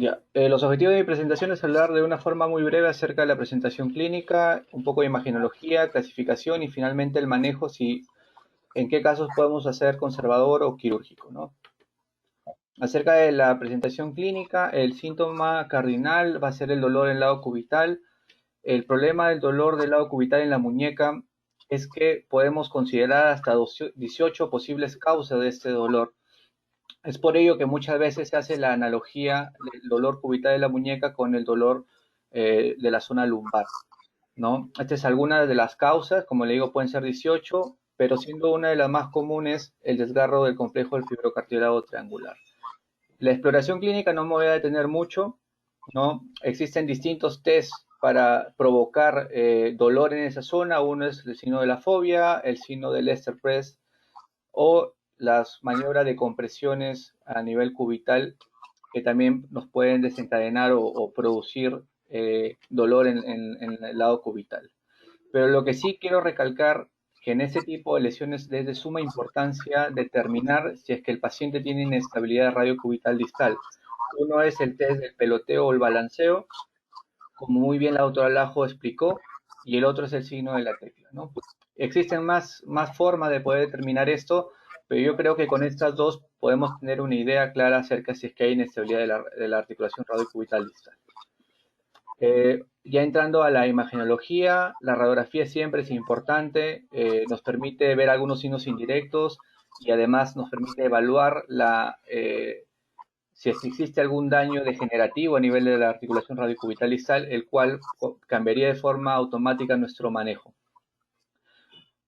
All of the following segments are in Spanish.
Ya, los objetivos de mi presentación es hablar de una forma muy breve acerca de la presentación clínica, un poco de imagenología, clasificación y finalmente el manejo, si en qué casos podemos hacer conservador o quirúrgico, ¿no? Acerca de la presentación clínica, el síntoma cardinal va a ser el dolor en el lado cubital. El problema del dolor del lado cubital en la muñeca es que podemos considerar hasta 18 posibles causas de este dolor. Es por ello que muchas veces se hace la analogía del dolor cubital de la muñeca con el dolor de la zona lumbar, ¿no? Esta es alguna de las causas, como le digo, pueden ser 18, pero siendo una de las más comunes el desgarro del complejo del fibrocartílago triangular. La exploración clínica no me voy a detener mucho, ¿no? Existen distintos tests para provocar dolor en esa zona. Uno es el signo de la fobia, el signo del Lester-Press o las maniobras de compresiones a nivel cubital que también nos pueden desencadenar o producir dolor en el lado cubital. Pero lo que sí quiero recalcar que en este tipo de lesiones es de suma importancia determinar si es que el paciente tiene inestabilidad radiocubital distal. Uno es el test del peloteo o el balanceo, como muy bien la doctora Lajo explicó, y el otro es el signo de la tecla, ¿no? Existen más formas de poder determinar esto, pero yo creo que con estas dos podemos tener una idea clara acerca si es que hay inestabilidad de la articulación radiocubital distal. Ya entrando a la imagenología, la radiografía siempre es importante, nos permite ver algunos signos indirectos y además nos permite evaluar si existe algún daño degenerativo a nivel de la articulación radiocubital distal, el cual cambiaría de forma automática nuestro manejo.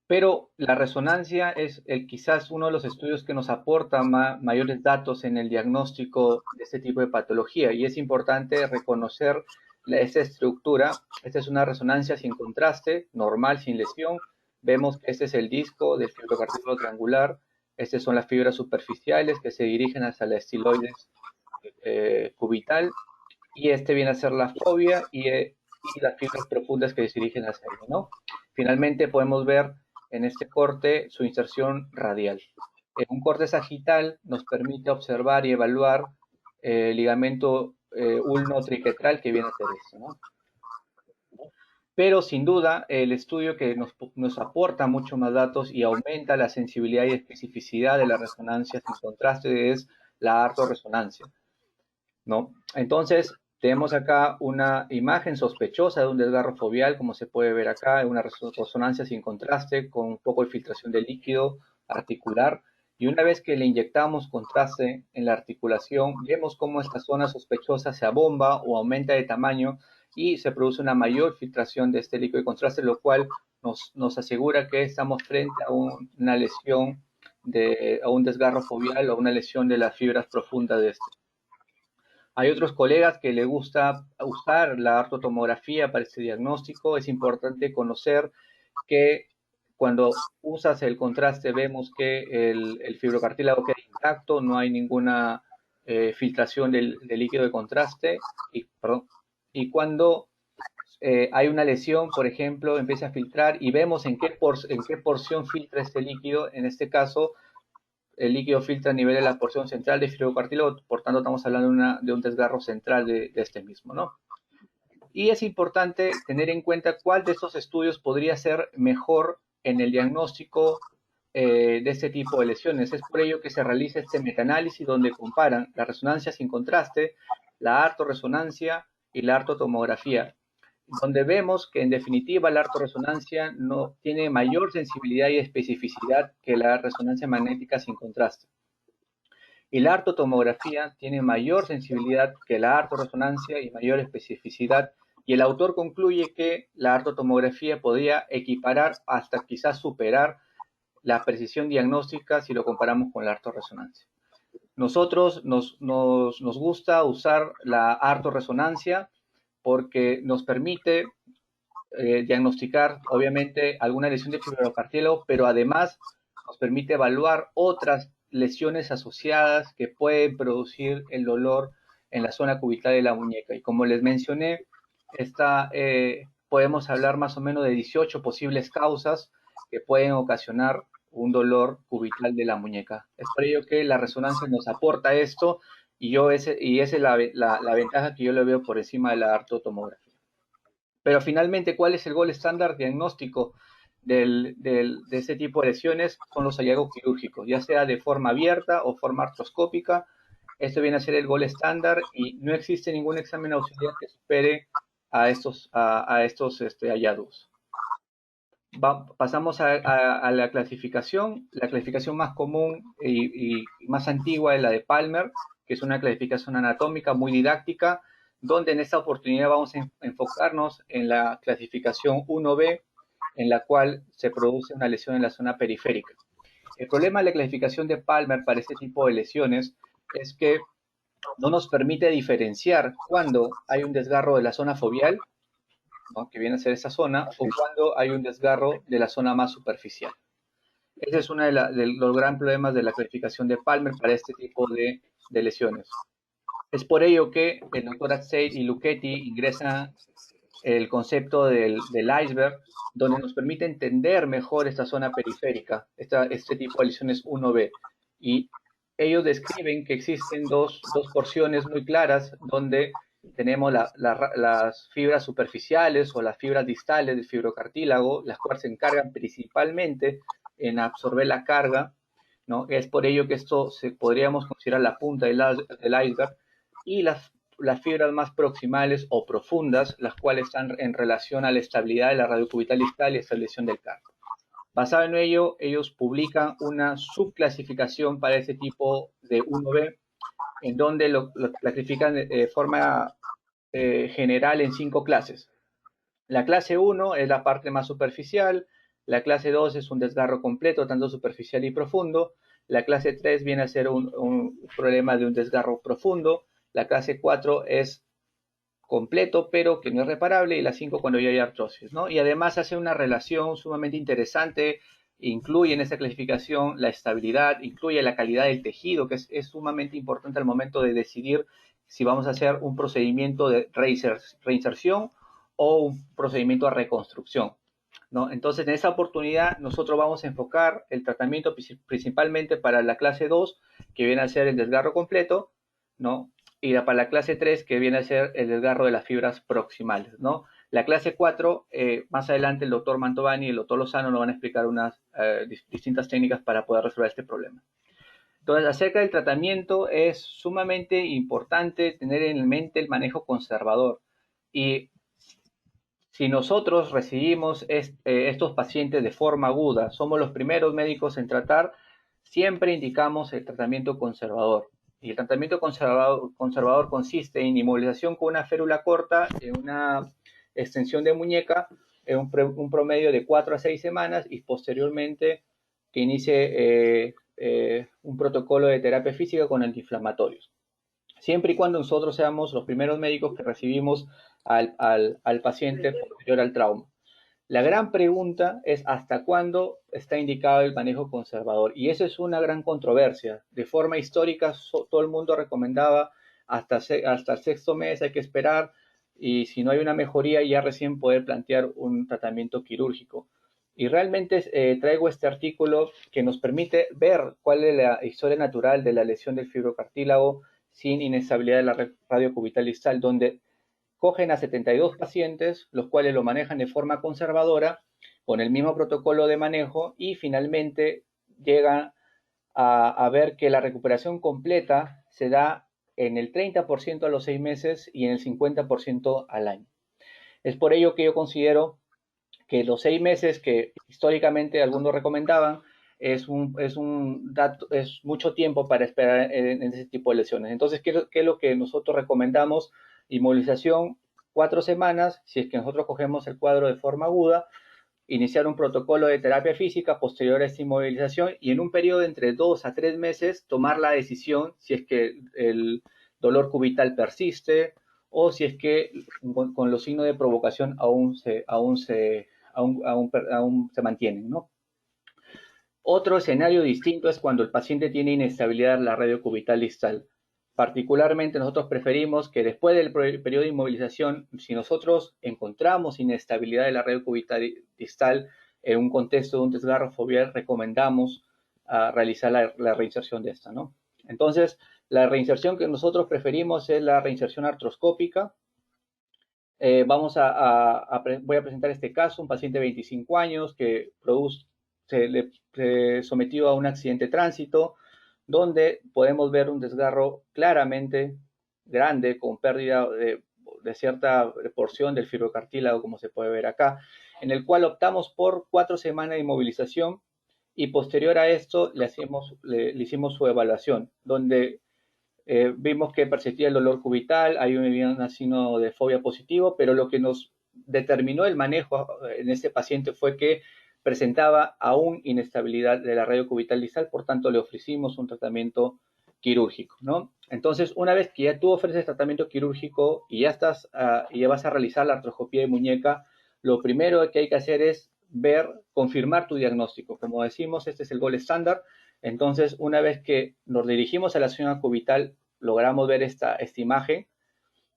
Pero la resonancia es quizás uno de los estudios que nos aporta mayores datos en el diagnóstico de este tipo de patología y es importante reconocer esta estructura. Esta es una resonancia sin contraste, normal, sin lesión. Vemos que este es el disco del fibrocartílago triangular. Estas son las fibras superficiales que se dirigen hacia la estiloides cubital y este viene a ser la fobia y las fibras profundas que se dirigen hacia ahí, ¿no? Finalmente podemos ver en este corte su inserción radial. Un corte sagital nos permite observar y evaluar el ligamento ulno-triquetral que viene a ser esto, ¿no? Pero sin duda el estudio que nos aporta mucho más datos y aumenta la sensibilidad y especificidad de la resonancia sin contraste es la artoresonancia, ¿no? Entonces, tenemos acá una imagen sospechosa de un desgarro foveal, como se puede ver acá, una resonancia sin contraste con un poco de filtración de líquido articular. Y una vez que le inyectamos contraste en la articulación, vemos cómo esta zona sospechosa se abomba o aumenta de tamaño y se produce una mayor filtración de este líquido de contraste, lo cual nos asegura que estamos frente a una lesión, a un desgarro foveal o una lesión de las fibras profundas de este. Hay otros colegas que les gusta usar la artotomografía para este diagnóstico. Es importante conocer que cuando usas el contraste vemos que el fibrocartílago queda intacto, no hay ninguna filtración del líquido de contraste y cuando hay una lesión, por ejemplo, empieza a filtrar y vemos en qué porción filtra este líquido. En este caso, el líquido filtra a nivel de la porción central del fibrocartílago, por tanto estamos hablando de un desgarro central de este mismo, ¿no? Y es importante tener en cuenta cuál de estos estudios podría ser mejor en el diagnóstico de este tipo de lesiones. Es por ello que se realiza este metaanálisis donde comparan la resonancia sin contraste, la artoresonancia y la artotomografía, donde vemos que en definitiva la artoresonancia no tiene mayor sensibilidad y especificidad que la resonancia magnética sin contraste. Y la artotomografía tiene mayor sensibilidad que la artoresonancia y mayor especificidad. Y el autor concluye que la artotomografía podría equiparar hasta quizás superar la precisión diagnóstica si lo comparamos con la artoresonancia. Nosotros nos gusta usar la artoresonancia porque nos permite diagnosticar, obviamente, alguna lesión de fibrocartílago, pero además nos permite evaluar otras lesiones asociadas que pueden producir el dolor en la zona cubital de la muñeca. Y como les mencioné, podemos hablar más o menos de 18 posibles causas que pueden ocasionar un dolor cubital de la muñeca. Es por ello que la resonancia nos aporta esto y esa es la ventaja que yo le veo por encima de la artotomografía. Pero finalmente, ¿cuál es el gol estándar diagnóstico de este tipo de lesiones? Son los hallazgos quirúrgicos, ya sea de forma abierta o forma artroscópica. Esto viene a ser el gol estándar y no existe ningún examen auxiliar que supere a estos hallazgos. Pasamos a la clasificación. La clasificación más común y más antigua es la de Palmer, que es una clasificación anatómica muy didáctica, donde en esta oportunidad vamos a enfocarnos en la clasificación 1B, en la cual se produce una lesión en la zona periférica. El problema de la clasificación de Palmer para este tipo de lesiones es que no nos permite diferenciar cuando hay un desgarro de la zona foveal, ¿no?, que viene a ser esa zona, o cuando hay un desgarro de la zona más superficial. Ese es uno de los grandes problemas de la clasificación de Palmer para este tipo de lesiones. Es por ello que el doctor Axel y Lucchetti ingresan el concepto del iceberg, donde nos permite entender mejor esta zona periférica, este tipo de lesiones 1B. Y ellos describen que existen dos porciones muy claras donde tenemos las fibras superficiales o las fibras distales del fibrocartílago, las cuales se encargan principalmente en absorber la carga, ¿no? Es por ello que esto podríamos considerar la punta del iceberg, y las fibras más proximales o profundas, las cuales están en relación a la estabilidad de la radiocubital distal y establección del carpo. Basado en ello, ellos publican una subclasificación para este tipo de 1B, en donde lo clasifican de forma general en 5 clases. La clase 1 es la parte más superficial, la clase 2 es un desgarro completo, tanto superficial y profundo, la clase 3 viene a ser un problema de un desgarro profundo, la clase 4 es completo, pero que no es reparable, y la 5 cuando ya hay artrosis, ¿no? Y además hace una relación sumamente interesante, incluye en esta clasificación la estabilidad, incluye la calidad del tejido, que es sumamente importante al momento de decidir si vamos a hacer un procedimiento de reinserción o un procedimiento de reconstrucción, ¿no? Entonces, en esta oportunidad, nosotros vamos a enfocar el tratamiento principalmente para la clase 2, que viene a ser el desgarro completo, ¿no? Y para la clase 3, que viene a ser el desgarro de las fibras proximales, ¿no? La clase 4, más adelante el doctor Mantovani y el doctor Lozano nos van a explicar unas distintas técnicas para poder resolver este problema. Entonces, acerca del tratamiento, es sumamente importante tener en mente el manejo conservador. Y si nosotros recibimos estos pacientes de forma aguda, somos los primeros médicos en tratar, siempre indicamos el tratamiento conservador. Y el tratamiento conservador consiste en inmovilización con una férula corta, en una extensión de muñeca, en un promedio de 4 a 6 semanas, y posteriormente que inicie un protocolo de terapia física con antiinflamatorios. Siempre y cuando nosotros seamos los primeros médicos que recibimos al paciente posterior al trauma. La gran pregunta es hasta cuándo está indicado el manejo conservador, y eso es una gran controversia. De forma histórica, todo el mundo recomendaba hasta el sexto mes hay que esperar, y si no hay una mejoría ya recién poder plantear un tratamiento quirúrgico. Y realmente traigo este artículo que nos permite ver cuál es la historia natural de la lesión del fibrocartílago sin inestabilidad de la radio cubital distal, donde cogen a 72 pacientes, los cuales lo manejan de forma conservadora, con el mismo protocolo de manejo, y finalmente llegan a ver que la recuperación completa se da en el 30% a los 6 meses y en el 50% al año. Es por ello que yo considero que los 6 meses que históricamente algunos recomendaban es mucho tiempo para esperar en ese tipo de lesiones. Entonces, ¿qué es lo que nosotros recomendamos? Inmovilización 4 semanas, si es que nosotros cogemos el cuadro de forma aguda, iniciar un protocolo de terapia física posterior a esta inmovilización, y en un periodo de entre 2 a 3 meses tomar la decisión si es que el dolor cubital persiste o si es que con los signos de provocación aún se mantienen, ¿no? Otro escenario distinto es cuando el paciente tiene inestabilidad en la radio cubital distal. Particularmente nosotros preferimos que después del periodo de inmovilización, si nosotros encontramos inestabilidad de la radio cubital distal en un contexto de un desgarro foveal, recomendamos realizar la reinserción de esta, ¿no? Entonces, La reinserción que nosotros preferimos es la reinserción artroscópica. Voy a presentar este caso, un paciente de 25 años que se sometió a un accidente de tránsito, donde podemos ver un desgarro claramente grande con pérdida de cierta porción del fibrocartílago, como se puede ver acá, en el cual optamos por 4 semanas de inmovilización y posterior a esto le hicimos su evaluación, donde vimos que persistía el dolor cubital, hay un signo de fobia positivo, pero lo que nos determinó el manejo en este paciente fue que presentaba aún inestabilidad de la radio cubital distal, por tanto le ofrecimos un tratamiento quirúrgico, ¿no? Entonces, una vez que ya tú ofreces tratamiento quirúrgico y ya vas a realizar la artroscopía de muñeca, lo primero que hay que hacer es confirmar tu diagnóstico. Como decimos, este es el gol estándar. Entonces, una vez que nos dirigimos a la zona cubital, logramos ver esta imagen,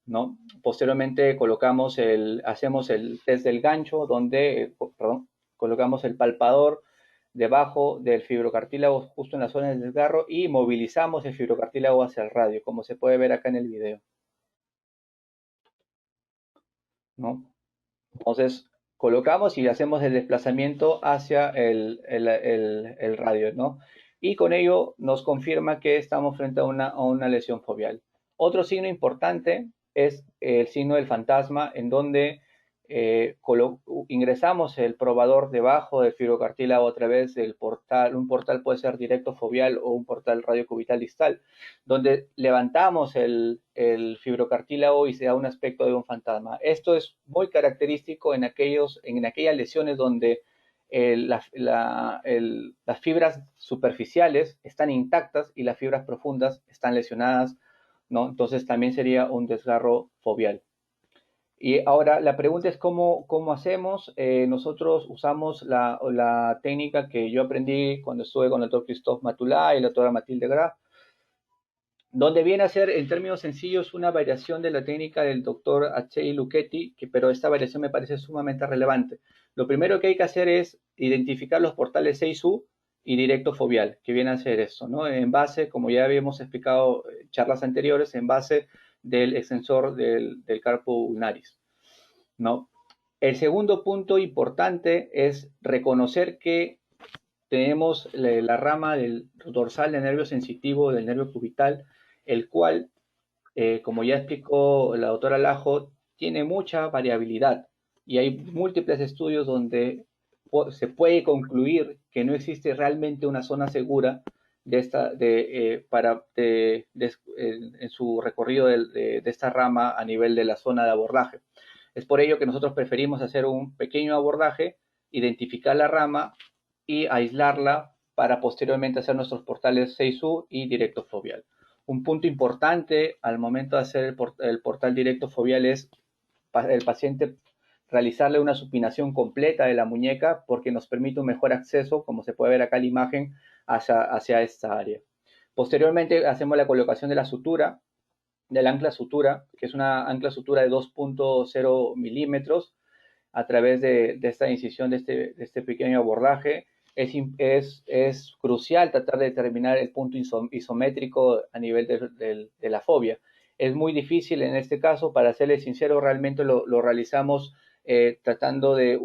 ¿no? Posteriormente hacemos el test del gancho, donde, colocamos el palpador debajo del fibrocartílago justo en la zona del desgarro y movilizamos el fibrocartílago hacia el radio, como se puede ver acá en el video, ¿no? Entonces, colocamos y hacemos el desplazamiento hacia el radio, ¿no? Y con ello nos confirma que estamos frente a una lesión foveal. Otro signo importante es el signo del fantasma, en donde ingresamos el probador debajo del fibrocartílago a través del portal. Un portal puede ser directo foveal o un portal radiocubital distal, donde levantamos el fibrocartílago y se da un aspecto de un fantasma. Esto es muy característico en aquellas lesiones donde las fibras superficiales están intactas y las fibras profundas están lesionadas, ¿no? Entonces también sería un desgarro foveal. Y ahora la pregunta es cómo hacemos. Nosotros usamos la técnica que yo aprendí cuando estuve con el doctor Christophe Matulá y la doctora Matilde Graf, donde viene a ser, en términos sencillos, una variación de la técnica del doctor H.I. Lucchetti, pero esta variación me parece sumamente relevante. Lo primero que hay que hacer es identificar los portales 6U y directo foveal, que viene a ser eso, ¿no? En base, como ya habíamos explicado en charlas anteriores, en base del extensor del carpo ulnaris, ¿no? El segundo punto importante es reconocer que tenemos la rama del dorsal del nervio sensitivo, del nervio cubital, el cual, como ya explicó la doctora Lajo, tiene mucha variabilidad y hay múltiples estudios donde se puede concluir que no existe realmente una zona segura en su recorrido de esta rama a nivel de la zona de abordaje. Es por ello que nosotros preferimos hacer un pequeño abordaje, identificar la rama y aislarla para posteriormente hacer nuestros portales 6U y directo foveal. Un punto importante al momento de hacer el portal directo foveal es el paciente realizarle una supinación completa de la muñeca porque nos permite un mejor acceso, como se puede ver acá en la imagen, hacia esta área. Posteriormente hacemos la colocación de la sutura, del ancla sutura, que es una ancla sutura de 2.0 milímetros a través de esta incisión, de este pequeño abordaje. Es crucial tratar de determinar el punto isométrico a nivel de la fobia. Es muy difícil en este caso, para serles sincero, realmente lo realizamos tratando de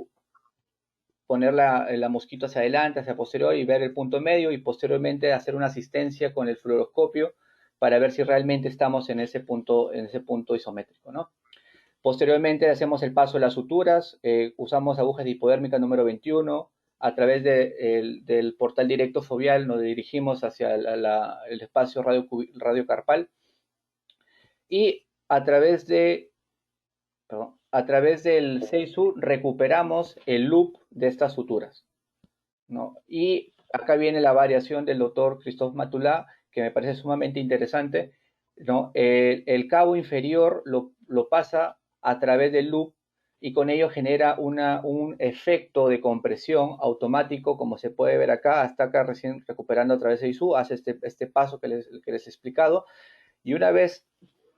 poner la mosquito hacia adelante, hacia posterior y ver el punto medio y posteriormente hacer una asistencia con el fluoroscopio para ver si realmente estamos en ese punto isométrico, ¿no? Posteriormente hacemos el paso de las suturas, usamos agujas de hipodérmica número 21, a través del portal directo foveal nos dirigimos hacia el espacio radiocarpal y a través del 6U recuperamos el loop de estas suturas, ¿no? Y acá viene la variación del doctor Christophe Matulá, que me parece sumamente interesante, ¿no? El cabo inferior lo pasa a través del loop y con ello genera un efecto de compresión automático, como se puede ver acá, hasta acá recién recuperando a través de ISU, hace este paso que les he explicado, y una vez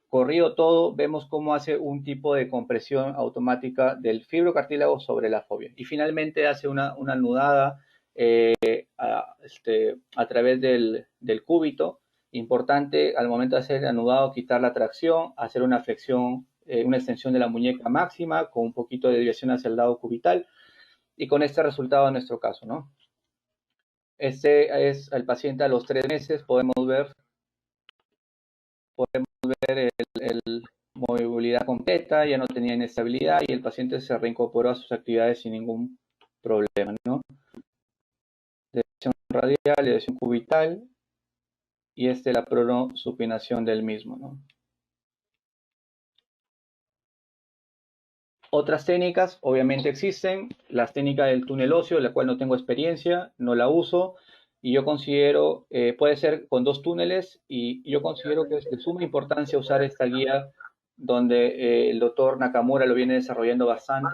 corrido todo, vemos cómo hace un tipo de compresión automática del fibrocartílago sobre la fobia. Y finalmente hace una anudada a través del cúbito Importante al momento de hacer el anudado quitar la tracción, hacer una flexión, una extensión de la muñeca máxima con un poquito de desviación hacia el lado cubital y con este resultado en nuestro caso, ¿no? Este es el paciente a los 3 meses, podemos ver el movilidad completa, ya no tenía inestabilidad y el paciente se reincorporó a sus actividades sin ningún problema, ¿no? Desviación radial, desviación cubital y la pronosupinación del mismo, ¿no? Otras técnicas, obviamente existen, las técnicas del túnel óseo, la cual no tengo experiencia, no la uso, y yo considero, puede ser con 2 túneles, y yo considero que es de suma importancia usar esta guía donde el doctor Nakamura lo viene desarrollando bastante,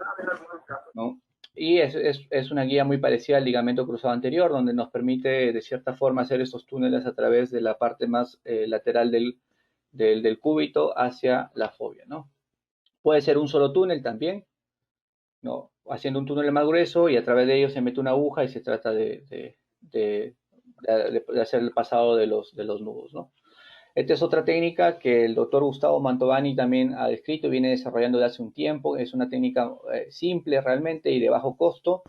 ¿no? Y es una guía muy parecida al ligamento cruzado anterior, donde nos permite de cierta forma hacer estos túneles a través de la parte más lateral del cúbito hacia la fobia, ¿no? Puede ser un solo túnel también, ¿no? Haciendo un túnel más grueso y a través de ello se mete una aguja y se trata de hacer el pasado de los nudos, ¿no? Esta es otra técnica que el doctor Gustavo Mantovani también ha descrito y viene desarrollando desde hace un tiempo. Es una técnica simple realmente y de bajo costo,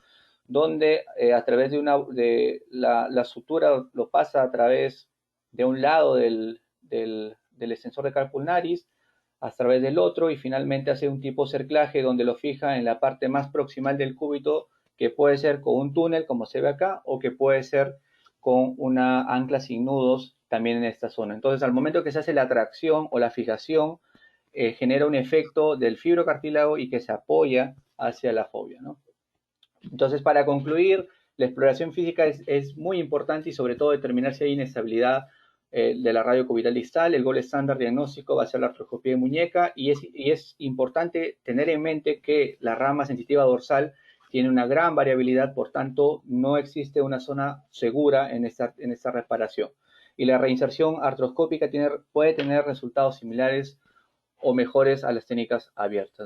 donde a través de la sutura lo pasa a través de un lado del extensor de carpal pulnaris a través del otro y finalmente hace un tipo cerclaje donde lo fija en la parte más proximal del cúbito, que puede ser con un túnel como se ve acá o que puede ser con una ancla sin nudos también en esta zona. Entonces, al momento que se hace la tracción o la fijación, genera un efecto del fibrocartílago y que se apoya hacia la fobia, ¿no? Entonces, para concluir, la exploración física es muy importante y sobre todo determinar si hay inestabilidad de la radio cubital distal. El gol estándar diagnóstico va a ser la artroscopía de muñeca y es importante tener en mente que la rama sensitiva dorsal tiene una gran variabilidad, por tanto, no existe una zona segura en esta reparación. Y la reinserción artroscópica puede tener resultados similares o mejores a las técnicas abiertas, ¿no?